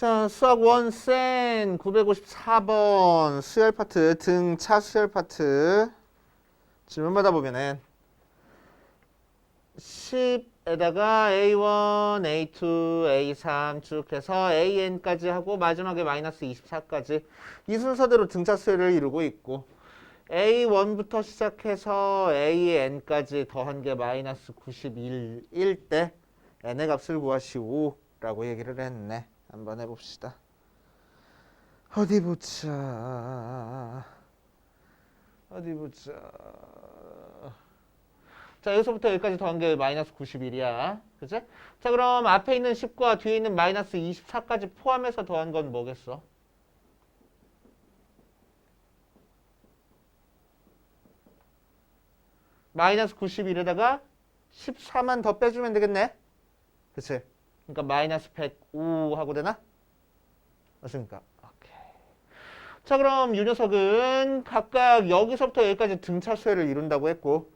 자, 수학 원센 954번 수열 파트 등차 수열 파트 질문 받아보면은 10에다가 A1, A2, A3 쭉 해서 AN까지 하고 마지막에 마이너스 24까지 이 순서대로 등차 수열을 이루고 있고 A1부터 시작해서 AN까지 더한 게 마이너스 91일 때 n의 값을 구하시오 라고 얘기를 했네. 한번 해봅시다. 어디 보자. 자, 여기서부터 여기까지 더한 게 마이너스 91이야. 그치? 자, 그럼 앞에 있는 10과 뒤에 있는 마이너스 24까지 포함해서 더한 건 뭐겠어? 마이너스 91에다가 14만 더 빼주면 되겠네? 그치? 그러니까 마이너스 105 하고 되나? 맞습니까? 오케이. 자, 그럼 이 녀석은 각각 여기서부터 여기까지 등차 수열을 이룬다고 했고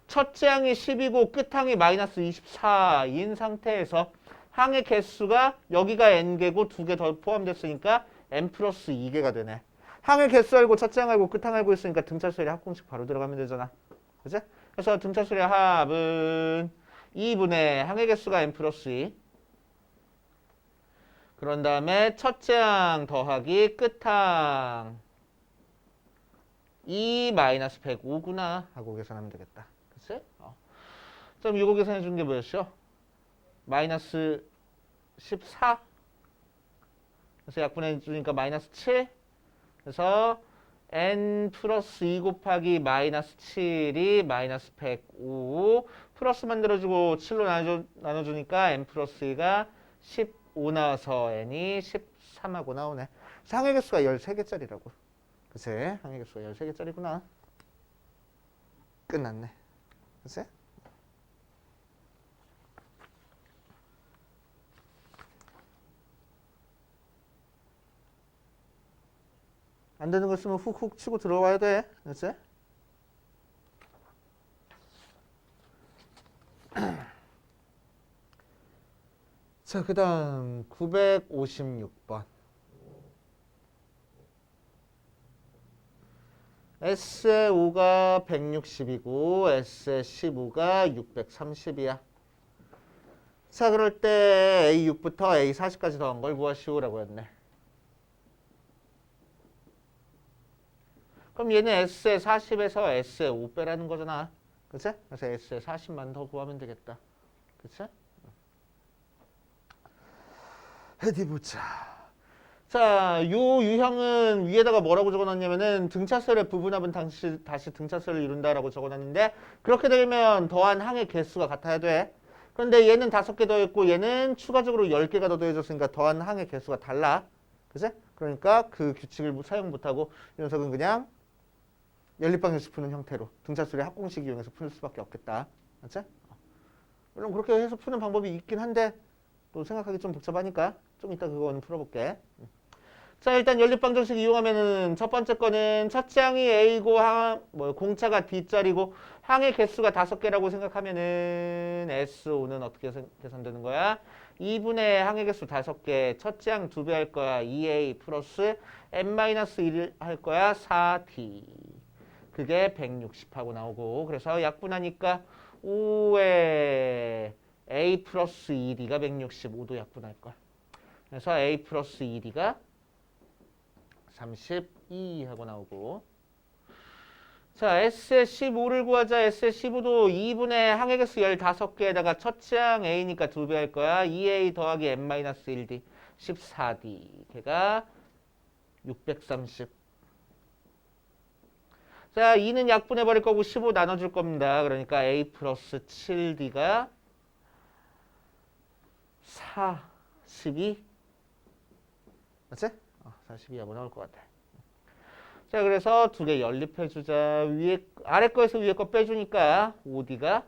첫째 항이 10이고 끝항이 마이너스 24인 상태에서 항의 개수가 여기가 n개고 2개 더 포함됐으니까 n 플러스 2개가 되네. 항의 개수 알고 첫째 항 알고 끝항 알고 있으니까 등차 수열이 합공식 바로 들어가면 되잖아. 그치? 그래서 등차 수열의 합은 2분의 항의 개수가 n 플러스 2. 그런 다음에 첫째 항 더하기 끝항 2 마이너스 105구나 하고 계산하면 되겠다. 그치? 그럼 이거 계산해 준 게 뭐였죠? 마이너스 14. 그래서 약분해 주니까 마이너스 7. 그래서 n 플러스 2 곱하기 마이너스 7이 마이너스 105. 플러스 만들어주고 7로 나눠주니까 n 플러스 2가 15 나와서 n이 13하고 나오네. 항의 개수가 13개짜리라고. 그치? 항의 개수가 13개짜리구나. 끝났네. 그치? 안 되는 거 쓰면 훅훅 치고 들어와야 돼. 그치? 자, 그 다음 956번. S의 5가 160이고 S의 15가 630이야. 자, 그럴 때 A6부터 A40까지 더한 걸 구하시오라고 했네. 그럼 얘는 S의 40에서 S의 5 빼라는 거잖아. 그치? 그래서 S의 40만 더 구하면 되겠다. 그치? 어디 보자. 자, 요 유형은 위에다가 뭐라고 적어놨냐면은 등차수열의 부분합은 다시 등차수열을 이룬다라고 적어놨는데 그렇게 되면 더한 항의 개수가 같아야 돼. 그런데 얘는 5개 더했고 얘는 추가적으로 10개가 더 더해졌으니까 더한 항의 개수가 달라. 그치? 그러니까 그 규칙을 사용 못하고 이 녀석은 그냥 연립방정식 푸는 형태로 등차수열의 합공식 이용해서 풀 수밖에 없겠다. 맞지? 물론 그렇게 해서 푸는 방법이 있긴 한데 또 생각하기 좀 복잡하니까 좀 이따 그건 풀어볼게. 자, 일단 연립방정식 이용하면은 첫 번째 거는 첫째 항이 A고 공차가 D짜리고 항의 개수가 5개라고 생각하면은 S5는 어떻게 계산되는 거야? 2분의 항의 개수 5개, 첫째 항 2배 할 거야. 2A 플러스 N-1 할 거야. 4D. 그게 160하고 나오고 그래서 약분하니까 5에 A 플러스 2D가 165도 약분할 거야. 그래서 A 플러스 2D가 32 하고 나오고 자, S의 15를 구하자. S의 15도 2분의 항의 개수 15개에다가 첫째 항 A니까 2배 할 거야. 2A 더하기 N-1D 14D 걔가 630. 자, 2는 약분해 버릴 거고 15 나눠줄 겁니다. 그러니까 A 플러스 7D가 42 맞지? 42하고 나올 것 같아. 자, 그래서 두 개 연립해주자. 아래 거에서 위에 거 빼주니까 5D가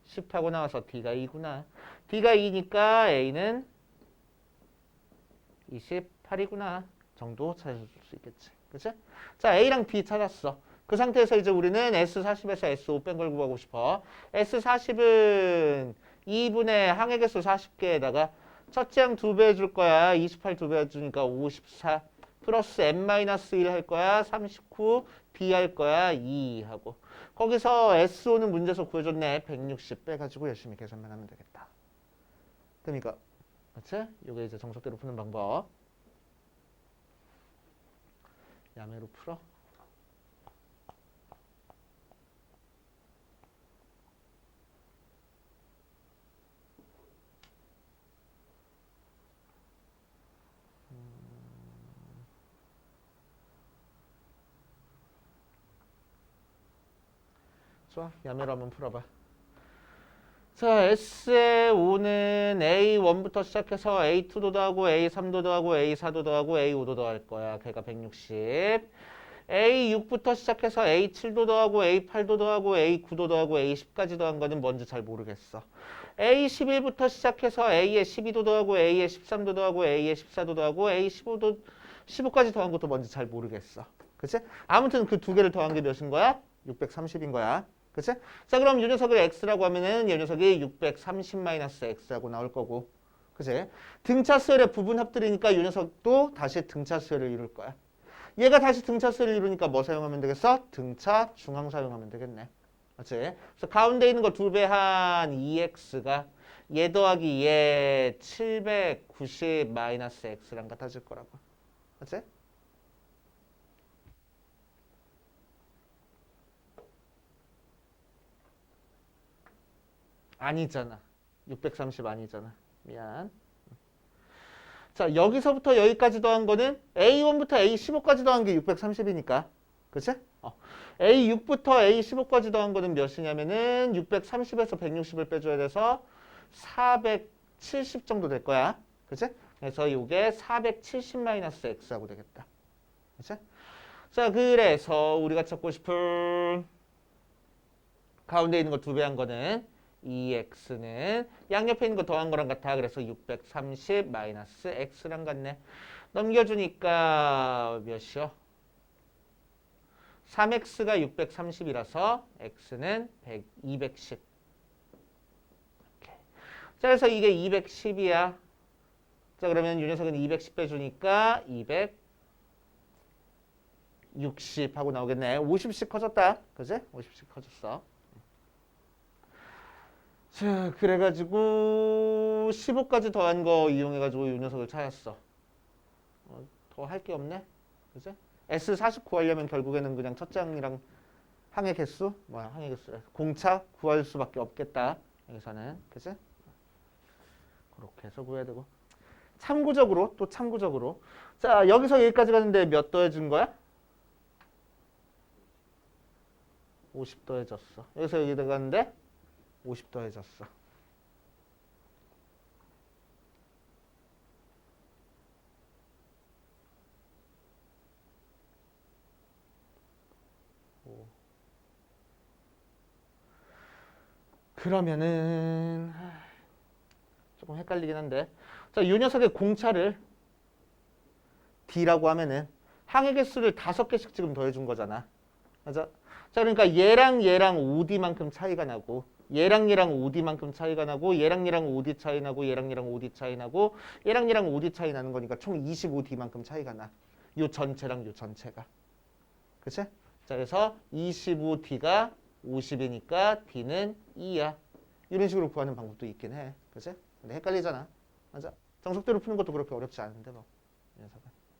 10하고 나와서 D가 2구나. D가 2니까 A는 28이구나. 정도 찾아줄 수 있겠지. 그치? 자, A랑 D 찾았어. 그 상태에서 이제 우리는 S40에서 S5 뺀 걸 구하고 싶어. S40은 2분의 항의 개수 40개에다가 첫째 항 2배 해줄 거야. 28 2배 해주니까 54 플러스 n-1 할 거야. 39 b 할 거야. 2 하고 거기서 SO는 문제에서 구해줬네. 160 빼가지고 열심히 계산만 하면 되겠다. 그러니까 맞지? 요게 이제 정석대로 푸는 방법. 야매로 풀어. 좋아. 야매로 한번 풀어봐. 자, S의 5는 A1부터 시작해서 A2도 더하고 A3도 더하고 A4도 더하고 A5도 더할 거야. 걔가 160. A6부터 시작해서 A7도 더하고 A8도 더하고 A9도 더하고 A10까지 더한 거는 뭔지 잘 모르겠어. A11부터 시작해서 A의 12도 더하고 A의 13도 더하고 A의 14도 더하고 A15도 15까지 더한 것도 뭔지 잘 모르겠어. 그치? 아무튼 그 두 개를 더한 게 몇인 거야? 630인 거야. 그치? 자, 그럼 이 녀석을 x라고 하면은 이 녀석이 630-x라고 나올 거고. 그치? 등차수열의 부분 합들이니까 이 녀석도 다시 등차수열을 이룰 거야. 얘가 다시 등차수열을 이루니까 뭐 사용하면 되겠어? 등차 중항 사용하면 되겠네. 그치? 그래서 가운데 있는 거 2배 한 2x가 얘 더하기 얘 790-x랑 같아질 거라고. 그치? 아니잖아. 630 아니잖아. 미안. 자, 여기서부터 여기까지 더한 거는 A1부터 A15까지 더한 게 630이니까. 그치? A6부터 A15까지 더한 거는 몇이냐면은 630에서 160을 빼줘야 돼서 470 정도 될 거야. 그치? 그래서 이게 470-x하고 되겠다. 그치? 자, 그래서 우리가 찾고 싶은 가운데 있는 거 2배 한 거는 2x는 양옆에 있는 거 더한 거랑 같아. 그래서 630-x랑 같네. 넘겨주니까 몇이요? 3x가 630이라서 x는 210. 자, 그래서 이게 210이야. 자, 그러면 이 녀석은 210 빼주니까 260 하고 나오겠네. 50씩 커졌다. 그지? 50씩 커졌어. 자, 그래가지고 15까지 더한 거 이용해가지고 이 녀석을 찾았어. 더 할 게 없네. 그지? S40 구하려면 결국에는 그냥 첫 장이랑 항의 개수, 항의 개수래. 공차 구할 수밖에 없겠다. 여기서는. 그지? 그렇게 해서 구해야 되고. 참고적으로, 또 참고적으로. 자, 여기서 여기까지 가는데 몇 더해준 거야? 50 더해졌어. 여기서 여기 들어가는데 50 더해졌어. 그러면은 조금 헷갈리긴 한데, 자, 이 녀석의 공차를 D라고 하면은 항의 개수를 5개씩 지금 더해준 거잖아. 맞아? 자, 그러니까 얘랑 얘랑 5D만큼 차이가 나고, 얘랑 얘랑 5D만큼 차이가 나고, 얘랑 얘랑 5D 차이 나고, 얘랑 얘랑 5D 차이 나고, 얘랑 얘랑 5D 차이 나는 거니까 총 25D만큼 차이가 나. 요 전체랑 요 전체가. 그치? 자, 그래서 25D가 50이니까 D는 2야. 이런 식으로 구하는 방법도 있긴 해. 그치? 근데 헷갈리잖아. 맞아? 정석대로 푸는 것도 그렇게 어렵지 않은데 뭐.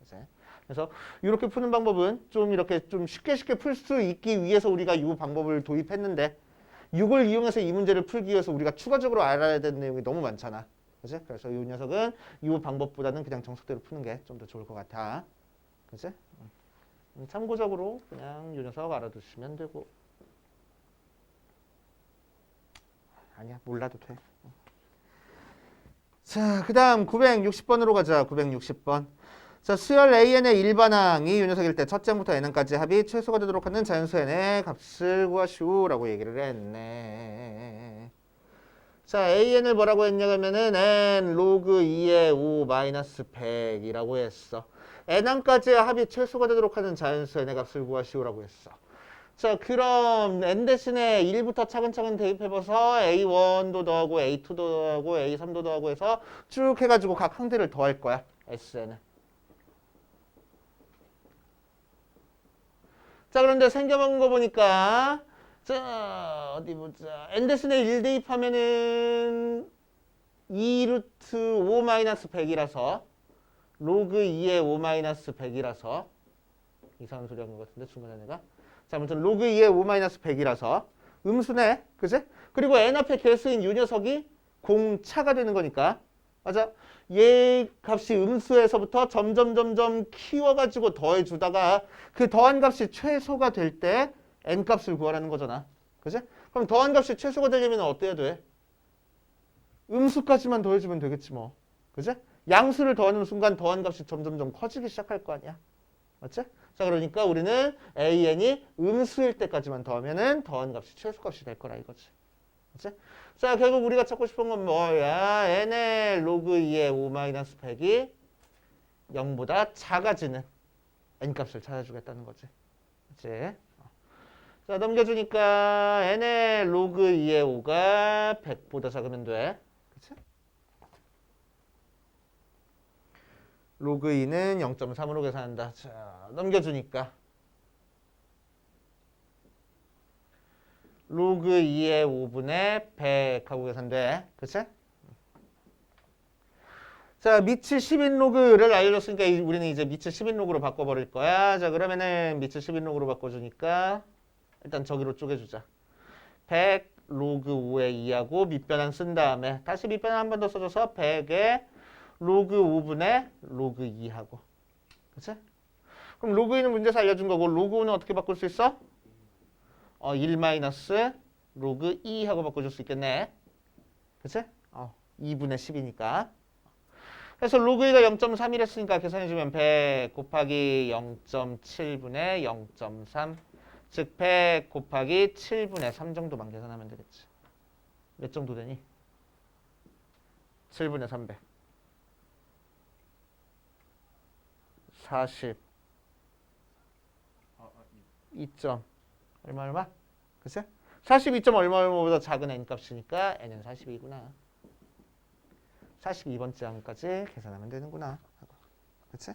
그치? 그래서 이렇게 푸는 방법은 좀 이렇게 좀 쉽게 풀 수 있기 위해서 우리가 이 방법을 도입했는데, 이걸 이용해서 이 문제를 풀기 위해서 우리가 추가적으로 알아야 되는 내용이 너무 많잖아. 그치? 그래서 이 녀석은 이 방법보다는 그냥 정석대로 푸는 게 좀 더 좋을 것 같아. 그치? 참고적으로 그냥 이 녀석 알아두시면 되고. 아니야, 몰라도 돼. 자, 그 다음 960번으로 가자. 960번. 자, 수열 AN의 일반항이 이 녀석일 때 첫 장부터 n까지 합이 최소가 되도록 하는 자연수 n의 값을 구하시오라고 얘기를 했네. 자, AN을 뭐라고 했냐 하면은 n 로그 2의 5 마이너스 100이라고 했어. n항까지의 합이 최소가 되도록 하는 자연수 n의 값을 구하시오라고 했어. 자, 그럼 n 대신에 1부터 차근차근 대입해봐서 a1도 더하고 a2도 더하고 a3도 더하고 해서 쭉 해가지고 각 항들을 더할 거야. S에는. 자, 그런데 생겨먹은 거 보니까 자, 어디 보자. n 대신에 1 대입하면은 2루트 5-100이라서 로그 2의 5-100이라서 이상한 소리 한 것 같은데 중간에 내가 자, 아무튼 로그 2의 5-100이라서 음수네. 그지? 그리고 n 앞에 개수인 이 녀석이 공차가 되는 거니까 맞아. 얘 값이 음수에서부터 점점 키워가지고 더해주다가 그 더한 값이 최소가 될 때 n 값을 구하라는 거잖아. 그지? 그럼 더한 값이 최소가 되려면 어때야 돼? 음수까지만 더해주면 되겠지 뭐. 그지? 양수를 더하는 순간 더한 값이 점점 커지기 시작할 거 아니야. 맞지? 자, 그러니까 우리는 an이 음수일 때까지만 더하면은 더한 값이 최소값이 될 거라 이거지. 맞지? 자, 결국 우리가 찾고 싶은 건 뭐야? n의 로그 2의 5-100이 0보다 작아지는 n 값을 찾아주겠다는 거지. 그치? 자, 넘겨주니까 n의 로그 2의 5가 100보다 작으면 돼. 그치? 로그 2는 0.3으로 계산한다. 자, 넘겨주니까 로그 2의 5분의 100 하고 계산돼. 그치? 자, 미치 10인 로그를 알려줬으니까 우리는 이제 미치 10인 로그로 바꿔버릴 거야. 자, 그러면은 미치 10인 로그로 바꿔주니까 일단 저기로 쪼개주자. 100 로그 5의 2하고 밑변환 쓴 다음에 다시 밑변환 한 번 더 써줘서 100에 로그 5분의 로그 2하고. 그치? 그럼 로그 2는 문제에서 알려준 거고 로그 5는 어떻게 바꿀 수 있어? 1 마이너스 로그 2 하고 바꿔줄 수 있겠네. 그치? 2분의 10이니까. 그래서 로그 2가 0.3이랬으니까 계산해주면 100 곱하기 0.7분의 0.3 즉 100 곱하기 7분의 3 정도만 계산하면 되겠지. 몇 정도 되니? 7분의 300 40 2점 얼마? 그치? 42점 얼마보다 작은 n 값이니까 n은 42구나. 42번째 항까지 계산하면 되는구나. 그치?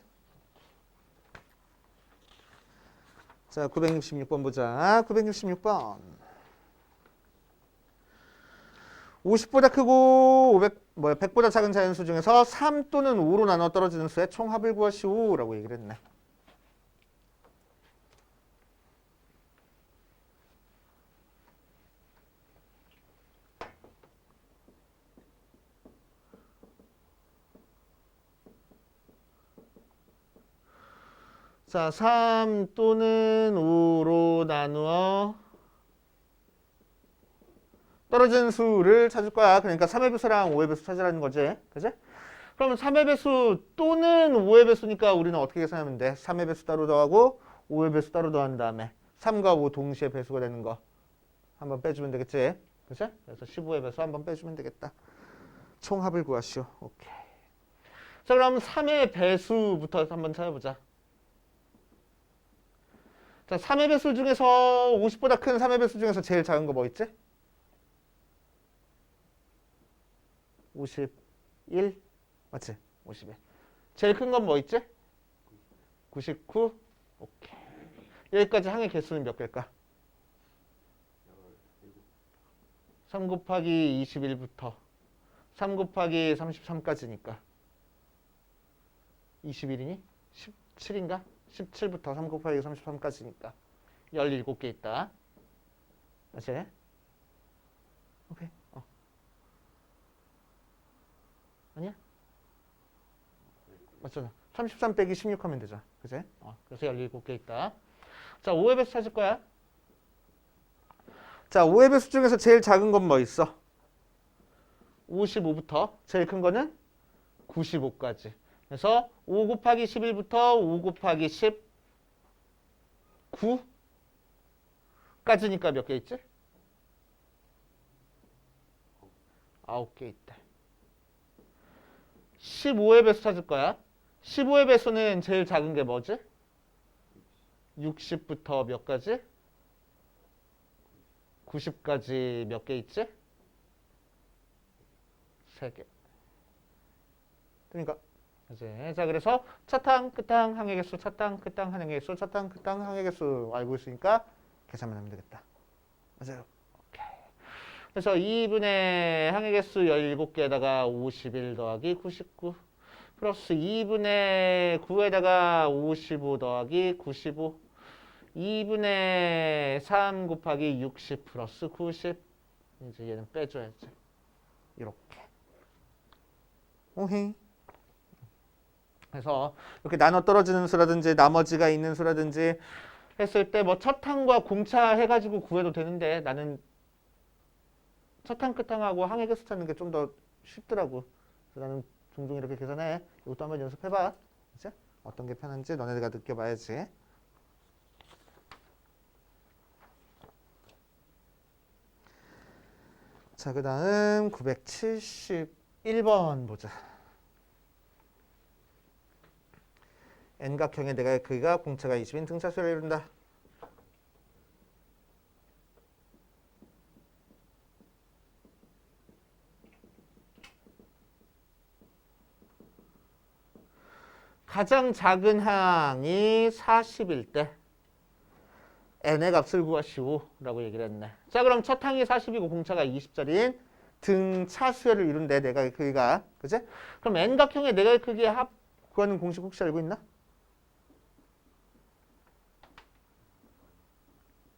자, 966번 보자. 966번. 50보다 크고 100보다 작은 자연수 중에서 3 또는 5로 나눠 떨어지는 수의 총합을 구하시오라고 얘기를 했네. 자, 3 또는 5로 나누어 떨어지는 수를 찾을 거야. 그러니까 3의 배수랑 5의 배수 찾으라는 거지. 그지? 그러면 3의 배수 또는 5의 배수니까 우리는 어떻게 계산하면 돼? 3의 배수 따로 더하고 5의 배수 따로 더한 다음에 3과 5 동시에 배수가 되는 거 한번 빼주면 되겠지. 그치? 그래서 15의 배수 한번 빼주면 되겠다. 총합을 구하시오. 오케이. 자, 그럼 3의 배수부터 한번 찾아보자. 자, 3의 배수 중에서 50보다 큰 3의 배수 중에서 제일 작은 거 뭐 있지? 51 맞지? 51 제일 큰 건 뭐 있지? 99 오케이. 여기까지 항의 개수는 몇 개일까? 3 곱하기 21부터 3 곱하기 33까지니까 21이니? 17인가? 17부터 3 곱하기 33까지니까 17개 있다. 맞지? 오케이. 아니야? 맞잖아. 33 빼기 16 하면 되죠. 그치? 그래서 17개 있다. 자, 5의 배수 찾을 거야. 자, 5의 배수 중에서 제일 작은 건 뭐 있어? 55부터 제일 큰 거는 95까지. 그래서 5 곱하기 11부터 5 곱하기 19까지니까 몇 개 있지? 9개 있다. 15의 배수 찾을 거야. 15의 배수는 제일 작은 게 뭐지? 60부터 몇 가지? 90까지 몇 개 있지? 3개. 그러니까 이제 자 그래서 첫 항, 끝항, 항의 개수, 첫 항, 끝항, 항의 개수, 첫 항, 끝항, 항의 개수 알고 있으니까 계산만 하면 되겠다. 맞아요. 오케이. 그래서 2분의 항의 개수 17개에다가 51 더하기 99 플러스 2분의 9에다가 55 더하기 95 2분의 3 곱하기 60 플러스 90 이제 얘는 빼줘야지. 이렇게. 오케이. 그래서 이렇게 나눠 떨어지는 수라든지 나머지가 있는 수라든지 했을 때 뭐 첫항과 공차 해가지고 구해도 되는데 나는 첫항 끝항하고 항의 개수 찾는 게 좀 더 쉽더라고. 그래서 나는 종종 이렇게 계산해. 이것도 한번 연습해봐. 이제 어떤 게 편한지 너네가 느껴봐야지. 자, 그 다음 971번 보자. N각형의 내각의 크기가 공차가 20인 등차수를 이룬다. 가장 작은 항이 40일 때 n의 값을 구하시오라고 얘기를 했네. 자 그럼 첫 항이 40이고 공차가 20짜리인 등차수열을 이룬대 내각의 크기가. 그치? 그럼 n각형의 내각의 크기의 합 구하는 공식 혹시 알고 있나?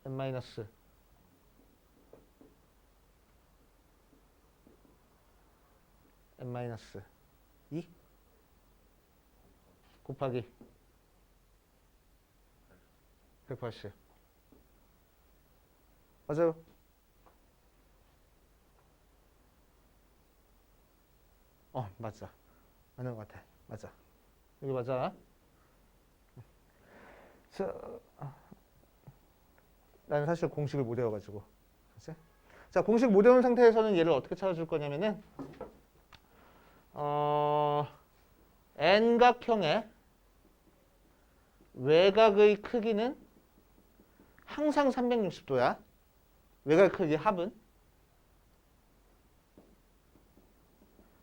n 마이너스 n 마이너스 2 곱하기 180 맞아요. 맞아. 맞는 것 같아. 맞아. 여기 맞아. 나는 사실 공식을 못 외워가지고. 그치? 자, 공식 못 외운 상태에서는 얘를 어떻게 찾아줄 거냐면은, n각형의 외곽의 크기는 항상 360도야. 외곽의 크기 합은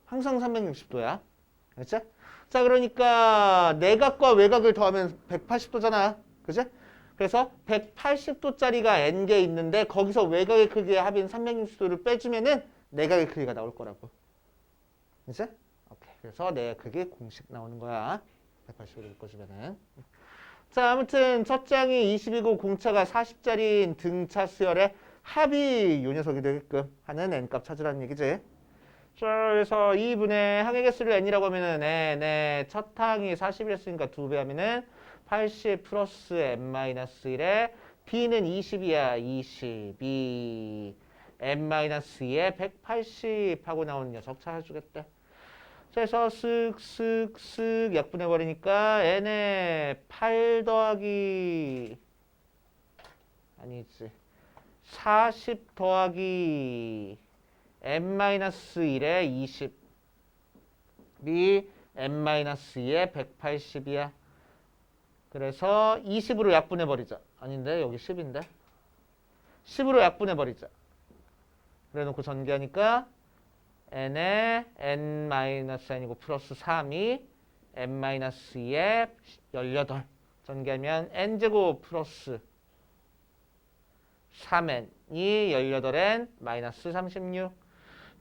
항상 360도야. 그치? 자, 그러니까 내각과 외곽을 더하면 180도잖아. 그치? 그래서 180도짜리가 n개 있는데 거기서 외곽의 크기의 합인 360도를 빼주면은 내각의 크기가 나올 거라고. 그치? 오케이. 그래서 내각 크기 공식 나오는 거야. 180도를 묶어주면은. 자, 아무튼 첫 장이 20이고 공차가 40짜리인 등차 수열의 합이 요 녀석이 되게끔 하는 n값 찾으라는 얘기지. 자, 그래서 2분의 항의 개수를 n이라고 하면은 n의 첫 항이 40이었으니까 2배 하면은 80 플러스 n-1에 b는 20이야. 22 n-2에 180 하고 나오는 녀석 찾아주겠대. 그래서 쓱쓱쓱 약분해버리니까 n에 8 더하기 아니지 40 더하기 n-1에 20 b n-2에 180이야. 그래서 20으로 약분해버리자. 아닌데 여기 10인데 10으로 약분해버리자. 그래놓고 전개하니까 n에 n-n이고 플러스 3이 n-2에 18 전개하면 n제곱 플러스 3n이 18n 마이너스 36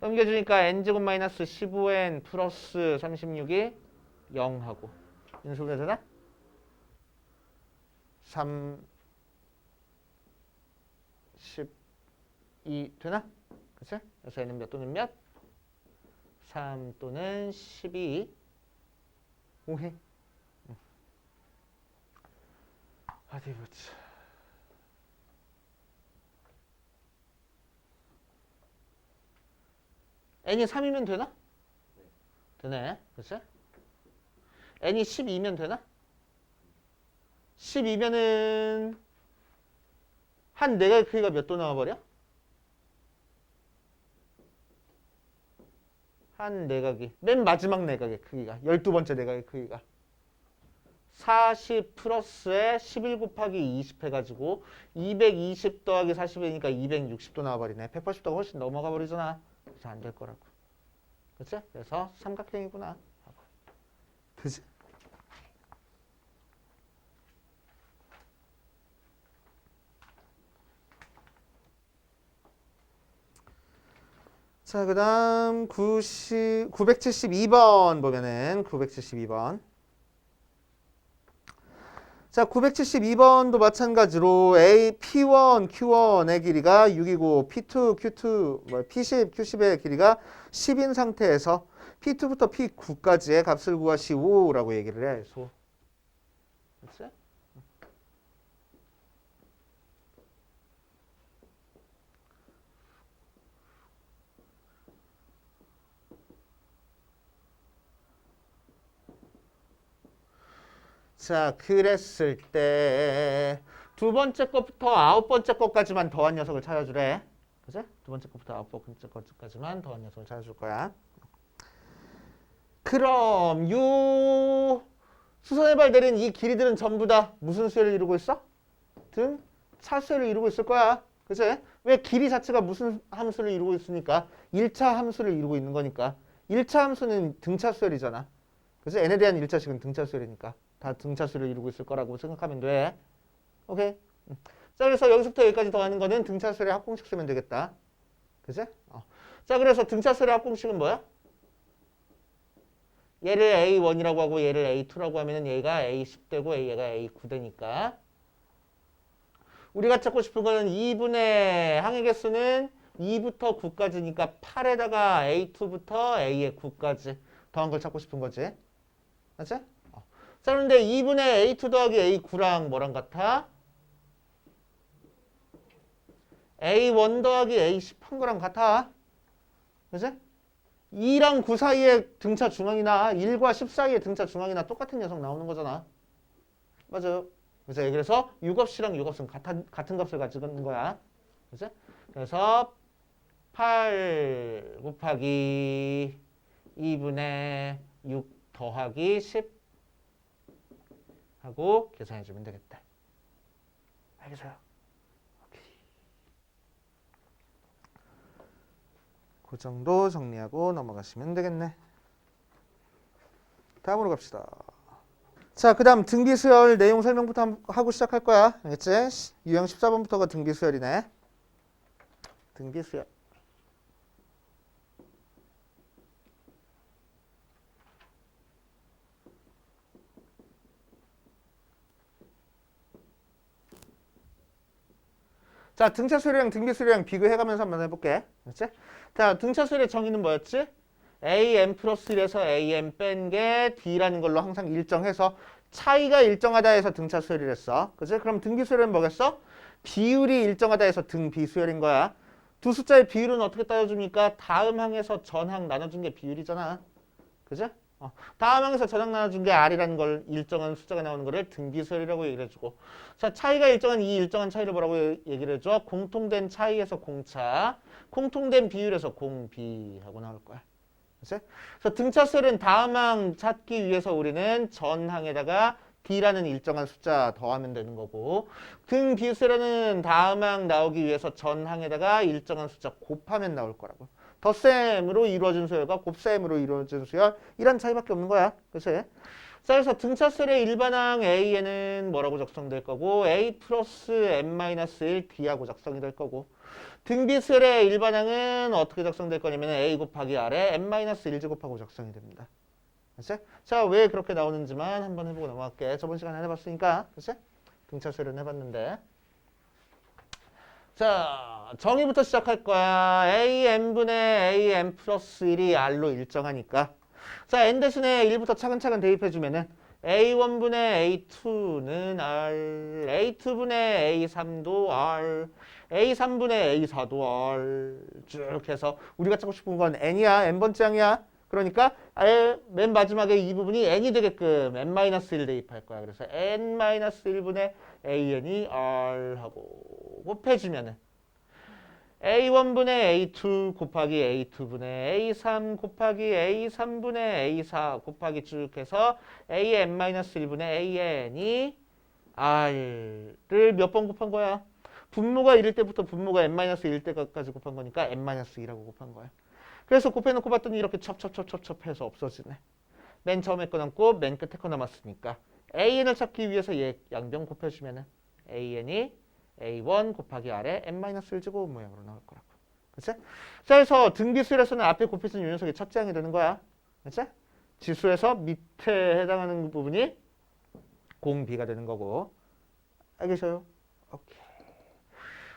넘겨주니까 n제곱 마이너스 15n 플러스 36이 0하고 인수분해 되나? 32 되나? 그치? 그래서 n은 몇 또는 몇? 3 또는 12 오해. 어디 보자. n이 3이면 되나? 되네. 그치? n이 12면 되나? 12면은 한 내각의 크기가 몇 도 나와버려? 한 내각이 맨 마지막 내각의 크기가 12번째 내각의 크기가 40 플러스에 11 곱하기 20 해가지고 220 더하기 40이니까 260도 나와버리네. 180도가 훨씬 넘어가 버리잖아. 그래서 안 될 거라고. 그치? 그래서 삼각형이구나. 그치? 자, 그 다음 972번 보면은 972번. 자, 972번도 마찬가지로 P1, Q1의 길이가 6이고 P2, Q2, P10, Q10의 길이가 10인 상태에서 P2부터 P9까지의 값을 구하시오라고 얘기를 해. 소. 그치? 자, 그랬을 때 두 번째 것부터 아홉 번째 것까지만 더한 녀석을 찾아주래. 그치? 두 번째 것부터 아홉 번째 것까지만 더한 녀석을 찾아줄 거야. 그럼 요 수선의 발 내린 이 길이들은 전부 다 무슨 수열을 이루고 있어? 등차수열을 이루고 있을 거야. 그치? 왜 길이 자체가 무슨 함수를 이루고 있으니까 1차 함수를 이루고 있는 거니까 1차 함수는 등차수열이잖아. 그치? n에 대한 1차식은 등차수열이니까 다 등차수를 이루고 있을 거라고 생각하면 돼. 오케이. 자, 그래서 여기서부터 여기까지 더하는 거는 등차수열의 합공식 쓰면 되겠다. 그치? 자, 그래서 등차수열의 합공식은 뭐야? 얘를 A1이라고 하고 얘를 A2라고 하면은 얘가 A10 되고 얘가 A9 되니까 우리가 찾고 싶은 거는 2분의 항의 개수는 2부터 9까지니까 8에다가 A2부터 A의 9까지 더한 걸 찾고 싶은 거지. 맞지? 자, 그런데 2분의 A2 더하기 A9랑 뭐랑 같아? A1 더하기 A10 한 거랑 같아. 그치? 2랑 9 사이의 등차 중앙이나 1과 10 사이의 등차 중앙이나 똑같은 녀석 나오는 거잖아. 맞아요. 그래서 6없이랑 6없은 같은 값을 가지고 있는 거야. 그치? 그래서 8 곱하기 2분의 6 더하기 10 하고 계산해주면 되겠다. 알겠어요? 오케이. 그 정도 정리하고 넘어가시면 되겠네. 다음으로 갑시다. 자, 그 다음 등비수열 내용 설명부터 하고 시작할 거야. 알겠지? 유형 14번부터가 등비수열이네. 등비수열. 자, 등차수열이랑 등비수열이랑 비교해가면서 한번 해볼게. 알겠지? 자, 등차수열의 정의는 뭐였지? am 플러스 1에서 am 뺀 게 d라는 걸로 항상 일정해서 차이가 일정하다 해서 등차수열이라 했어. 그치? 그럼 등비수열은 뭐겠어? 비율이 일정하다 해서 등비수열인 거야. 두 숫자의 비율은 어떻게 따져줍니까? 다음 항에서 전항 나눠준 게 비율이잖아. 그치? 다음 항에서 전항 나눠준 게 R이라는 걸 일정한 숫자가 나오는 거를 등비수열이라고 얘기를 해주고 자, 차이가 일정한 이 일정한 차이를 뭐라고 얘기를 해줘? 공통된 차이에서 공차, 공통된 비율에서 공비하고 나올 거야. 그치? 그래서 등차수열은 다음 항 찾기 위해서 우리는 전항에다가 D라는 일정한 숫자 더하면 되는 거고 등비수열은 다음 항 나오기 위해서 전항에다가 일정한 숫자 곱하면 나올 거라고. 덧셈으로 이루어진 수열과 곱셈으로 이루어진 수열 이런 차이밖에 없는 거야. 그치? 자, 그래서 등차수열의 일반항 A에는 뭐라고 작성될 거고 A 플러스 M-1 D하고 작성이 될 거고 등비수열의 일반항은 어떻게 작성될 거냐면 A 곱하기 R에 M-1제곱하고 작성이 됩니다. 그치? 자, 왜 그렇게 나오는지만 한번 해보고 넘어갈게. 저번 시간에 해봤으니까. 그치? 등차수열은 해봤는데 자, 정의부터 시작할 거야. AM분의 AM 플러스 1이 R로 일정하니까. 자, N 대신에 1부터 차근차근 대입해주면은 A1분의 A2는 R, A2분의 A3도 R, A3분의 A4도 R 쭉 해서 우리가 찾고 싶은 건 N이야. N번째 항이야. 그러니까 아예 맨 마지막에 이 부분이 N이 되게끔 N-1 대입할 거야. 그래서 N-1분의 AN이 R 하고 곱해주면은 A1분의 A2 곱하기 A2분의 A3 곱하기 A3분의 A4 곱하기 쭉 해서 AN-1분의 AN이 R을 몇 번 곱한 거야? 분모가 1일 때부터 분모가 n-1일 때까지 곱한 거니까 n-2라고 곱한 거야. 그래서 곱해놓고 봤더니 이렇게 첩첩첩첩첩 해서 없어지네. 맨 처음에 거 남고 맨 끝에 거 남았으니까 AN을 찾기 위해서 얘 양변 곱해주면은 AN이 A1 곱하기 R에 n-1 제곱 모양으로 나올 거라고. 그치? 자, 그래서 등비수열에서는 앞에 곱해진 요 녀석이 첫째 항이 되는 거야. 그치? 지수에서 밑에 해당하는 부분이 공비가 되는 거고. 알겠어요? 오케이.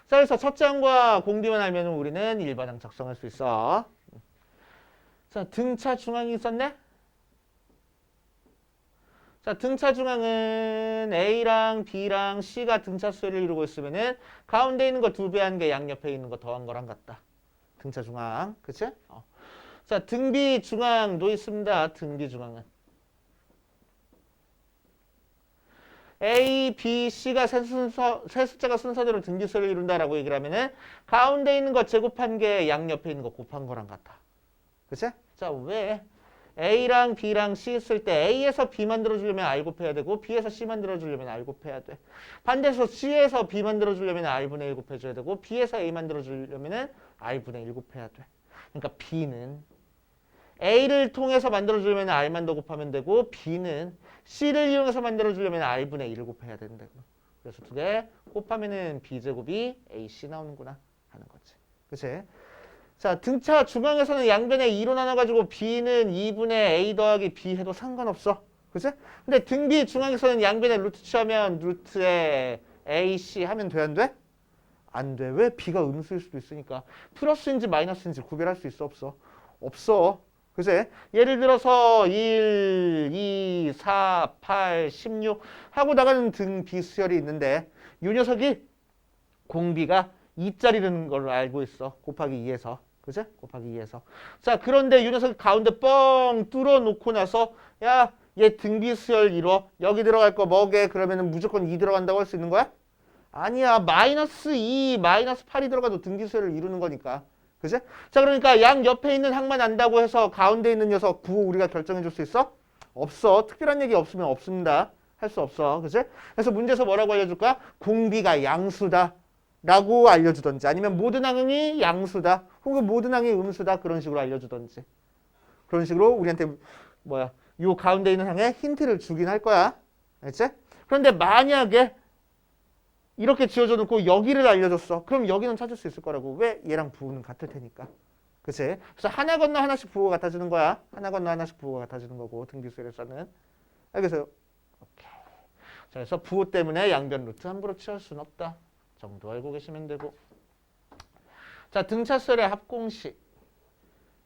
자, 그래서 첫째 항과 공비만 알면 우리는 일반항 작성할 수 있어. 자, 등차 중앙이 있었네? 자, 등차 중앙은 A랑 B랑 C가 등차 수열을 이루고 있으면은 가운데 있는 거 2배 한 게 양옆에 있는 거 더한 거랑 같다. 등차 중앙. 그치? 자, 등비 중앙도 있습니다. 등비 중앙은. A, B, C가 세 숫자가 순서대로 등비 수열을 이룬다라고 얘기를 하면은 가운데 있는 거 제곱한 게 양옆에 있는 거 곱한 거랑 같아. 그치? 자, 왜? A랑 B랑 C 있을 때 A에서 B 만들어주려면 R 곱해야 되고 B에서 C 만들어주려면 R 곱해야 돼. 반대로 C에서 B 만들어주려면 R분의 1 곱해줘야 되고 B에서 A 만들어주려면 R분의 1 곱해야 돼. 그러니까 B는 A를 통해서 만들어주려면 R만 더 곱하면 되고 B는 C를 이용해서 만들어주려면 R분의 1을 곱해야 된다고. 그래서 두 개 곱하면은 B제곱이 AC 나오는구나 하는 거지. 그치? 자, 등차 중앙에서는 양변에 2로 나눠가지고 B는 2분의 A 더하기 B 해도 상관없어. 그치? 근데 등비 중앙에서는 양변에 루트 취하면 루트에 AC 하면 돼, 안 돼? 안 돼. 왜? B가 음수일 수도 있으니까. 플러스인지 마이너스인지 구별할 수 있어, 없어? 없어. 그치? 예를 들어서 1, 2, 4, 8, 16 하고 나가는 등비 수열이 있는데 이 녀석이 공비가 2짜리라는 걸 알고 있어. 곱하기 2에서. 그치? 곱하기 2에서. 자, 그런데 이 녀석이 가운데 뻥 뚫어 놓고 나서 야, 얘 등비수열 이뤄. 여기 들어갈 거 뭐게? 그러면은 무조건 2 들어간다고 할 수 있는 거야? 아니야. 마이너스 2, 마이너스 8이 들어가도 등비수열을 이루는 거니까. 그치? 자, 그러니까 양 옆에 있는 항만 안다고 해서 가운데 있는 녀석 구호 우리가 결정해 줄 수 있어? 없어. 특별한 얘기 없으면 없습니다. 할 수 없어. 그치? 그래서 문제에서 뭐라고 알려줄까? 공비가 양수다. 라고 알려주던지 아니면 모든 항이 양수다 혹은 모든 항이 음수다 그런 식으로 알려주던지 그런 식으로 우리한테 요 가운데 있는 항에 힌트를 주긴 할 거야. 알겠지? 그런데 만약에 이렇게 지어줘 놓고 여기를 알려줬어. 그럼 여기는 찾을 수 있을 거라고. 왜? 얘랑 부호는 같을 테니까. 그치? 그래서 하나 건너 하나씩 부호가 같아지는 거야. 하나 건너 하나씩 부호가 같아지는 거고 등비수열에서는. 알겠어요? 오케이. 자, 그래서 부호 때문에 양변 루트 함부로 취할 수는 없다. 정도 알고 계시면 되고. 자, 등차수열의 합공식.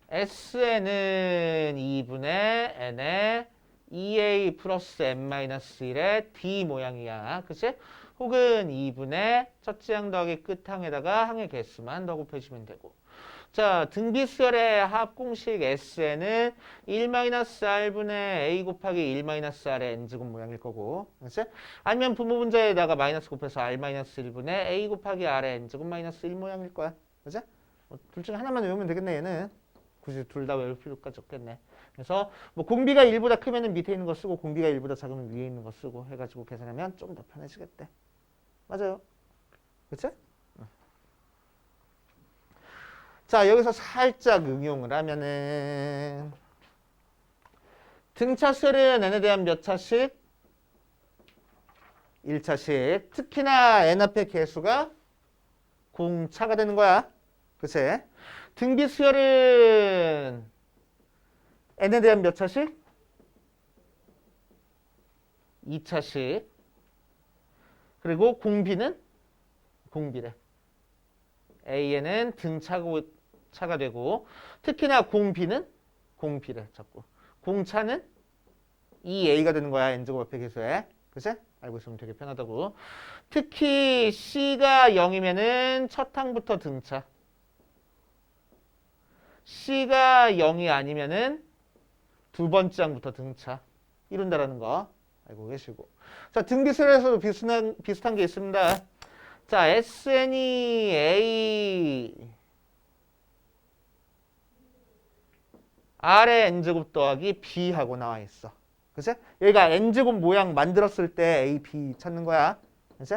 Sn은 2분의 n의 2a 플러스 n-1의 d 모양이야. 그치? 혹은 2분의 첫째 항 더하기 끝항에다가 항의 개수만 더 곱해주면 되고. 자, 등비수열의 합공식 Sn은 1-R분의 A 곱하기 1-R의 N제곱 모양일 거고. 그치? 아니면 분모분자에다가 마이너스 곱해서 R-1분의 A 곱하기 R의 N제곱 마이너스 1 모양일 거야. 그치? 둘 중에 하나만 외우면 되겠네, 얘는. 굳이 둘 다 외울 필요까지 없겠네. 그래서 뭐 공비가 1보다 크면은 밑에 있는 거 쓰고 공비가 1보다 작으면 위에 있는 거 쓰고 해가지고 계산하면 좀 더 편해지겠대. 맞아요. 그치? 자, 여기서 살짝 응용을 하면은 등차수열은 n에 대한 몇 차씩? 1차씩. 특히나 n 앞의 개수가 공차가 되는 거야. 그치? 등비수열은 n에 대한 몇 차씩? 2차씩. 그리고 공비는? 공비래. AN은 등차가 되고 특히나 공비는? 공비래 자꾸. 공차는 2A가 되는 거야. N제곱 앞에 개수에. 그치? 알고 있으면 되게 편하다고. 특히 C가 0이면은 첫 항부터 등차. C가 0이 아니면은 두 번째 항부터 등차. 이룬다라는 거 알고 계시고. 자, 등비수열에서도 비슷한 게 있습니다. 자, SN이 A R의 n제곱 더하기 B하고 나와 있어. 그치? 여기가 n제곱 모양 만들었을 때 A, B 찾는 거야. 그치?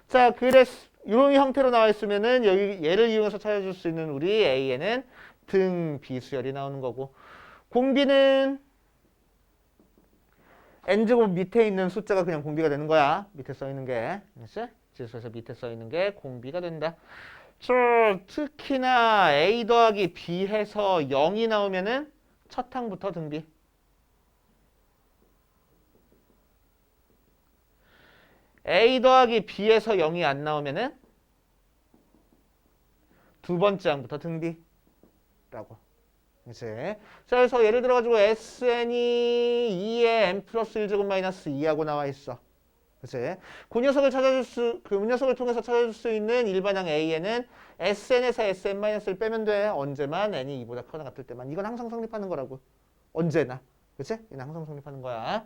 자, 그래서 이런 형태로 나와 있으면은 여기 얘를 이용해서 찾아줄 수 있는 우리 A에는 등 비수열이 나오는 거고, 공비는 n제곱 밑에 있는 숫자가 그냥 공비가 되는 거야. 밑에 써 있는 게. 그치? 지수에서 밑에 써 있는 게 공비가 된다. 특히나 A 더하기 B 해서 0이 나오면은 첫 항부터 등비. A 더하기 B에서 0이 안 나오면은 두 번째 항부터 등비라고. 그치? 자, 그래서 예를 들어가지고 SN이 2의 n 플러스 1제곱 마이너스 2하고 나와 있어. 그치? 그 녀석을 그 녀석을 통해서 찾아줄 수 있는 일반항 A에는 SN에서 SN-1을 빼면 돼. 언제만 n이 2보다 크거나 같을 때만. 이건 항상 성립하는 거라고. 언제나. 그치? 이건 항상 성립하는 거야.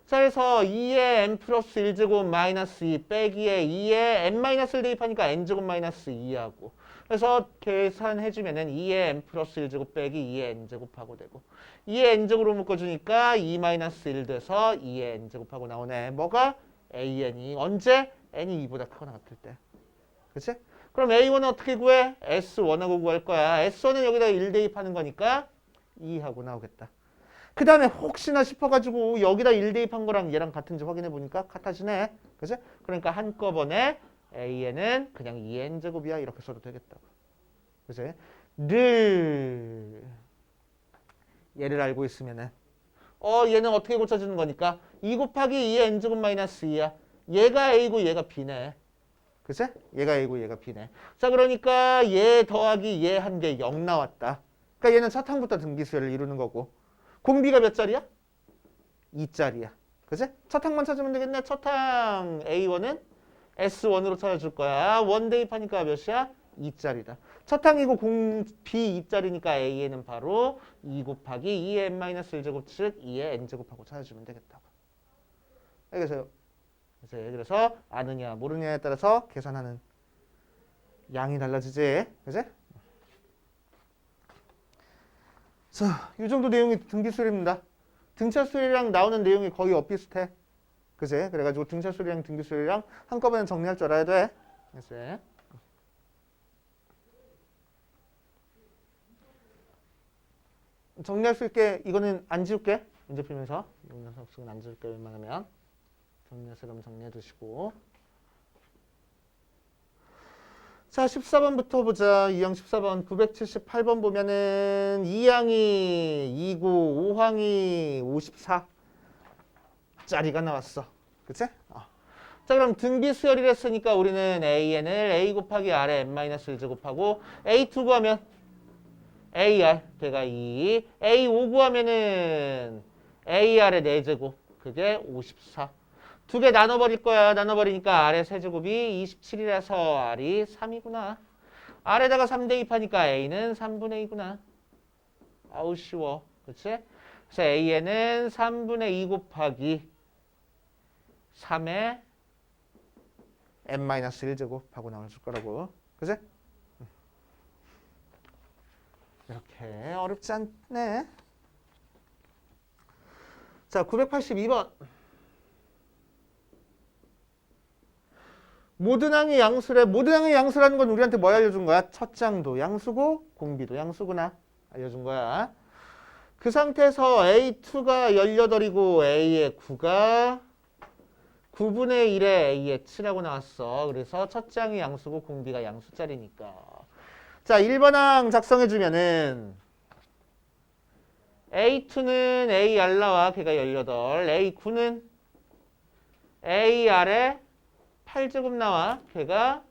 자, 그래서 2의 n 플러스 1제곱 마이너스 2 빼기에 2의 n-를 대입하니까 n제곱 마이너스 2하고. 그래서 계산해주면은 2의 n 플러스 1제곱 빼기 2의 n제곱하고 되고, 2의 n제곱으로 묶어주니까 2 마이너스 1 돼서 2의 n제곱하고 나오네. 뭐가? AN이 언제? n이 2보다 크거나 같을 때. 그치? 그럼 A1은 어떻게 구해? S1하고 구할 거야. S1은 여기다 1 대입하는 거니까 2하고 나오겠다. 그 다음에 혹시나 싶어가지고 여기다 1 대입한 거랑 얘랑 같은지 확인해 보니까 같아지네. 그치? 그러니까 한꺼번에 A에는 그냥 2n제곱이야. 이렇게 써도 되겠다고. 그치? 늘 얘를 알고 있으면은 얘는 어떻게 고쳐주는 거니까 2 곱하기 2의 n제곱 마이너스 2야. 얘가 A고 얘가 B네. 그치? 얘가 A고 얘가 B네. 자, 그러니까 얘 더하기 얘 한 게 0 나왔다. 그러니까 얘는 첫 항부터 등비수열을 이루는 거고, 공비가 몇 자리야? 2자리야. 그치? 첫 항만 찾으면 되겠네. 첫 항 A1은 S1으로 찾아줄 거야. 원 대입하니까 몇이야? 2자리다. 첫 항이고 B 2자리니까 A에는 바로 2 곱하기 2의 n-1제곱 즉 2의 n제곱하고 찾아주면 되겠다고. 알겠어요? 그래서 아느냐 모르느냐에 따라서 계산하는 양이 달라지지. 그치? 자, 이 정도 내용이 등기수열입니다. 등차수열이랑 나오는 내용이 거의 엇비슷해. 그치? 그래가지고 등차수열이랑 등기수열이랑 한꺼번에 정리할 줄 알아야 돼. 그치? 정리할 수 있게 이거는 안 지울게. 문제 풀면서. 이 녀석은 안 지울게. 웬만하면. 정리해서 그럼 정리해 두시고. 자, 14번부터 보자. 2항 14번. 978번 보면은 2항이 2고 5항이 54짜리가 나왔어. 그치? 자, 그럼 등비수열이라 했으니까 우리는 AN을 A 곱하기 R에 n-1 곱하고 A2 구하면 AR, 걔가 2. A5 구하면은 AR의 4제곱. 그게 54. 두 개 나눠버릴 거야. 나눠버리니까 R의 세제곱이 27이라서 R이 3이구나. R에다가 3 대입하니까 A는 3분의 2구나. 아우 쉬워. 그치? 그래서 A에는 3분의 2 곱하기 3의 n-1제곱 하고 나와줄 거라고. 그치? 이렇게 어렵지 않네. 자, 982번. 모든 항이 양수래. 모든 항이 양수라는 건 우리한테 뭐 알려준 거야? 첫 장도 양수고 공비도 양수구나. 알려준 거야. 그 상태에서 A2가 18이고 A의 9가 9분의 1에 A의 7하고 나왔어. 그래서 첫 장이 양수고 공비가 양수짜리니까. 자, 1번 항 작성해주면은 A2는 AR 나와. 걔가 18. A9는 AR에 8제곱 나와. 걔가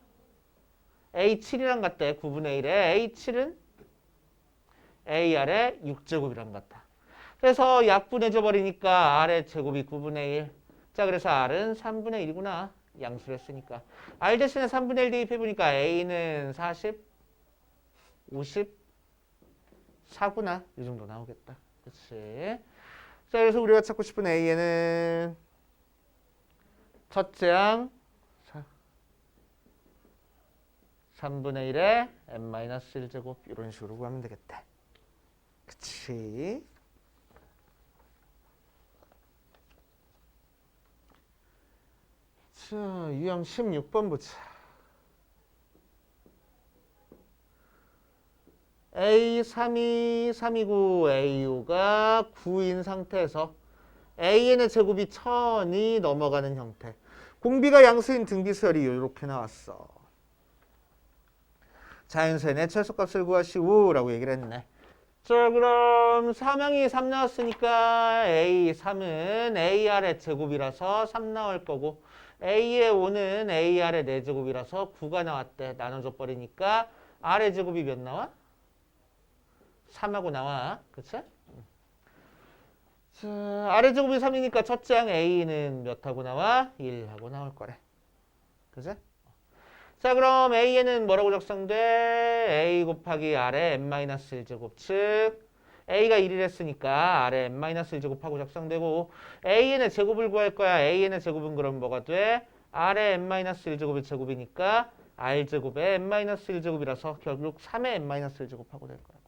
A7이랑 같대. 9분의 1에. A7은 AR에 6제곱이랑 같다. 그래서 약분해져 버리니까 R의 제곱이 9분의 1. 자, 그래서 R은 3분의 1이구나. 양수를 했으니까. R 대신에 3분의 1 대입해보니까 A는 40, 54구나. 이 정도 나오겠다. 그치? 자, 그래서 우리가 찾고 싶은 A에는 첫째 항 3분의 1에 n-1제곱 이런 식으로 구하면 되겠다. 그치? 자, 유형 16번 보자. A 3이 3이고 AU가 9인 상태에서 AN의 제곱이 1000이 넘어가는 형태. 공비가 양수인 등비수열이 이렇게 나왔어. 자연수의 최소값을 구하시오 라고 얘기를 했네. 자, 그럼 3항이 3 나왔으니까 A3은 AR의 제곱이라서 3 나올 거고 A의 5는 AR의 4제곱이라서 9가 나왔대. 나눠줘 버리니까 R의 제곱이 몇 나와? 3하고 나와. 그치? 자, R의 제곱이 3이니까 첫째 항 A는 몇 하고 나와? 1하고 나올 거래. 그치? 자, 그럼 A에는 뭐라고 적성돼? A 곱하기 R의 n-1제곱 즉 A가 1이랬으니까 R의 n-1제곱하고 적성되고 AN의 제곱을 구할 거야. AN의 제곱은 그럼 뭐가 돼? R의 n-1제곱의 제곱이니까 R제곱의 n-1제곱이라서 결국 3의 n-1제곱하고 될 거라고.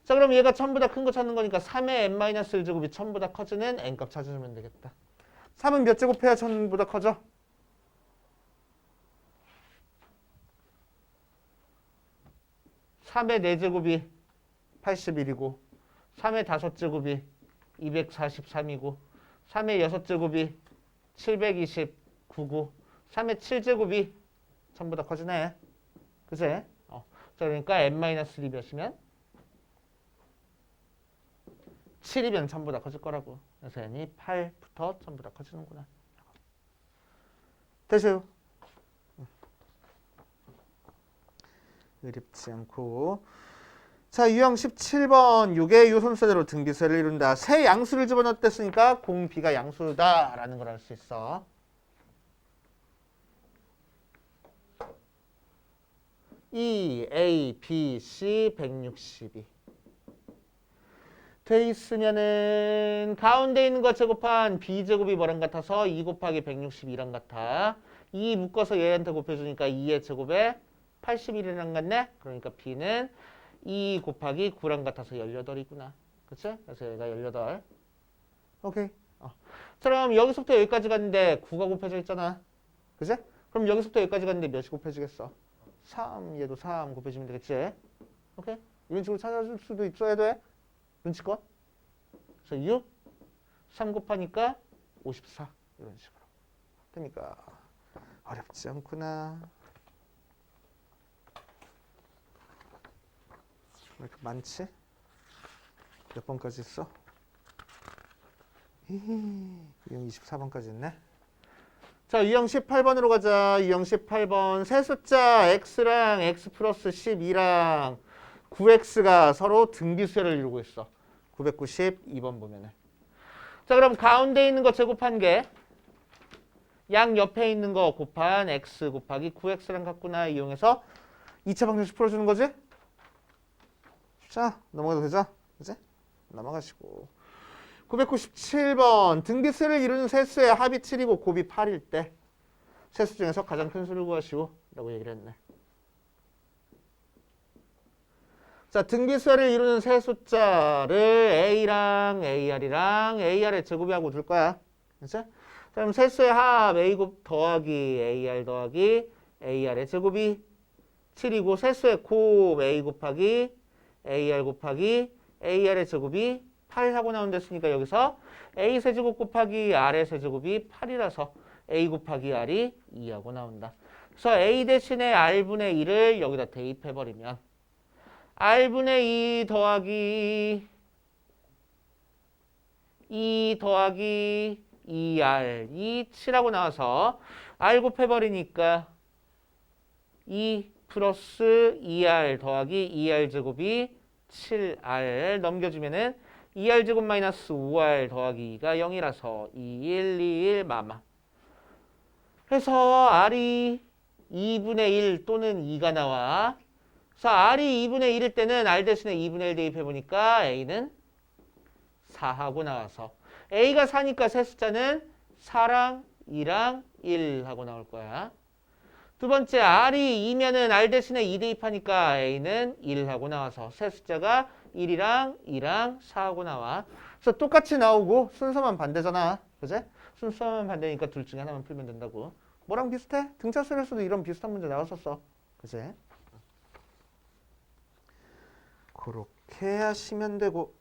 자, 그럼 얘가 전부 다 큰 거 찾는 거니까 3의 n-1제곱이 전부 다 커지는 n값 찾아주면 되겠다. 3은 몇 제곱해야 전부 다 커져? 3의 4제곱이 81이고 3의 5제곱이 243이고 3의 6제곱이 729고 3의 7제곱이 전부 다 커지네. 그치? 자, 그러니까 n-1이 몇이면? 7이면 전부 다 커질 거라고. 그래서 n이 8부터 전부 다 커지는구나. 됐어요. 어렵지 않고. 자, 유형 17번. 요게 요 순서대로 등비수열을 이룬다. 새 양수를 집어넣었으니까 공비가 양수다라는 걸 알 수 있어. E, A, B, C 162. 돼 있으면은 가운데 있는 거 제곱한 B제곱이 뭐랑 같아서 2 곱하기 162랑 같아. 2 묶어서 얘한테 곱해주니까 2의 제곱에 81이랑 같네. 그러니까 B는 2 곱하기 9랑 같아서 18이구나. 그치? 그래서 얘가 18. 오케이. 자, 그럼 여기서부터 여기까지 갔는데 9가 곱해져 있잖아. 그치? 그럼 여기서부터 여기까지 갔는데 몇이 곱해지겠어? 3. 얘도 3 곱해지면 되겠지? 오케이? 이런 식으로 찾아줄 수도 있어야 돼. 눈치껏. 그래서 6, 3 곱하니까 54. 이런 식으로. 그러니까 어렵지 않구나. 왜 이렇게 많지? 몇 번까지 있어? 유형 24번까지 있네. 자, 유형 18번으로 가자. 유형 18번. 세 숫자 x랑 x 플러스 12랑 9x가 서로 등비수열을 이루고 있어. 992번 보면은. 자, 그럼 가운데 있는 거 제곱한 게 양 옆에 있는 거 곱한 x 곱하기 9x랑 같구나 이용해서 2차 방정식 풀어주는 거지? 자, 넘어가도 되죠? 그치? 넘어가시고. 997번. 등비수를 이루는 세수의 합이 7이고 곱이 8일 때 세수 중에서 가장 큰 수를 구하시오 라고 얘기를 했네. 자, 등비수를 이루는 세 숫자를 A랑 AR이랑 AR의 제곱이하고 둘 거야. 그치? 그럼 세수의 합 A곱 더하기 AR 더하기 AR의 제곱이 7이고 세수의 곱 A 곱하기 AR 곱하기 AR의 제곱이 8하고 나온댔으니까 여기서 A 세제곱 곱하기 R의 세제곱이 8이라서 A 곱하기 R이 2하고 나온다. 그래서 A 대신에 R분의 2를 여기다 대입해버리면 R분의 2 더하기 2 더하기 2R이 7하고 나와서 R 곱해버리니까 2 플러스 2R 더하기 2R 제곱이 7R 넘겨주면은 2R 제곱 마이너스 5R 더하기 2가 0이라서 2, 1, 2, 1 마마. 그래서 R이 2분의 1 또는 2가 나와. 그래서 R이 2분의 1일 때는 R 대신에 2분의 1 대입해보니까 A는 4하고 나와서 A가 4니까 세 숫자는 4랑 2랑 1 하고 나올 거야. 두 번째 R이 2면은 R 대신에 2 대입하니까 A는 1하고 나와서 세 숫자가 1이랑 2랑 4하고 나와. 그래서 똑같이 나오고 순서만 반대잖아. 그지? 순서만 반대니까 둘 중에 하나만 풀면 된다고. 뭐랑 비슷해? 등차수에서도 이런 비슷한 문제 나왔었어. 그지? 그렇게 하시면 되고.